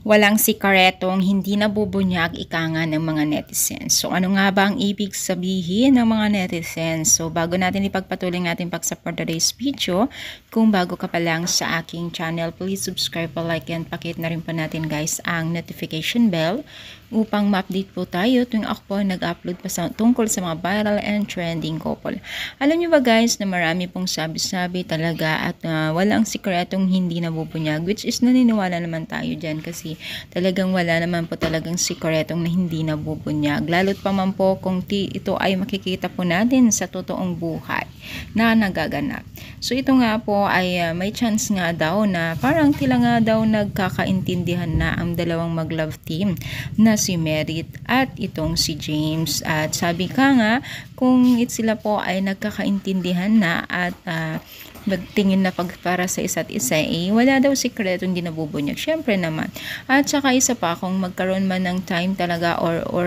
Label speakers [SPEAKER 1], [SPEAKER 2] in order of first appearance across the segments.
[SPEAKER 1] Walang sikaretong hindi nabubunyag ika nga ng mga netizens. So ano nga ba ang ibig sabihin ng mga netizens? So bago natin ipagpatuloy natin pag-support today's video, kung bago ka pa lang sa aking channel, please subscribe, like, and pakit na rin po natin guys ang notification bell upang ma-update po tayo tuwing ako po nag-upload pa tungkol sa mga viral and trending couple. Alam niyo ba guys na marami pong sabi-sabi talaga at walang sikretong hindi nabubunyag, which is naniniwala naman tayo dyan kasi talagang wala naman po talagang sikretong na hindi nabubunyag. Lalo't pa man po kung ito ay makikita po natin sa totoong buhay na nagaganap. So ito nga po ay may chance nga daw na parang tila nga daw nagkakaintindihan na ang dalawang mag-love team na si Merit at itong si James. At sabi ka nga kung sila po ay nagkakaintindihan na at magtingin na para sa isa't isa, wala daw sikreto hindi nabubunyag. Syempre naman. At saka isa pa, kung magkaroon man ng time talaga or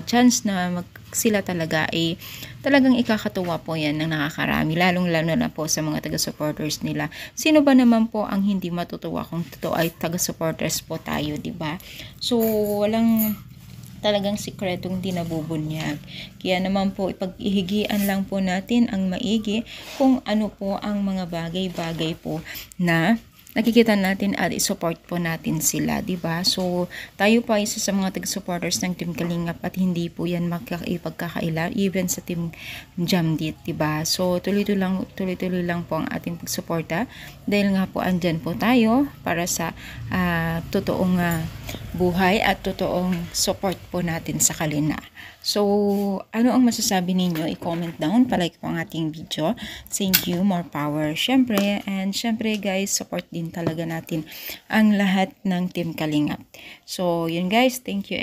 [SPEAKER 1] chance na sila talaga, talagang ikakatuwa po yan ng nakakarami. Lalong-lalo na po sa mga taga-supporters nila. Sino ba naman po ang hindi matutuwa kung totoo ay taga-supporters po tayo, diba? So, walang talagang sikretong di nabubunyag. Kaya naman po ipag-ihigian lang po natin ang maigi kung ano po ang mga bagay-bagay po na nakikita natin at i-support po natin sila, di ba? So, tayo pa isa sa mga taga-supporters ng Team Kalingap at hindi po yan magkakaila even sa Team Jamdit, di ba? So, tuloy-tuloy lang po ang ating pagsuporta dahil nga po andyan po tayo para sa totoong buhay at totoong support po natin sa kalina. So, ano ang masasabi ninyo? I-comment down, palike po ang ating video. Thank you, more power. Syempre, and syempre guys, support din talaga natin ang lahat ng Team Kalingap. So, yun guys, thank you.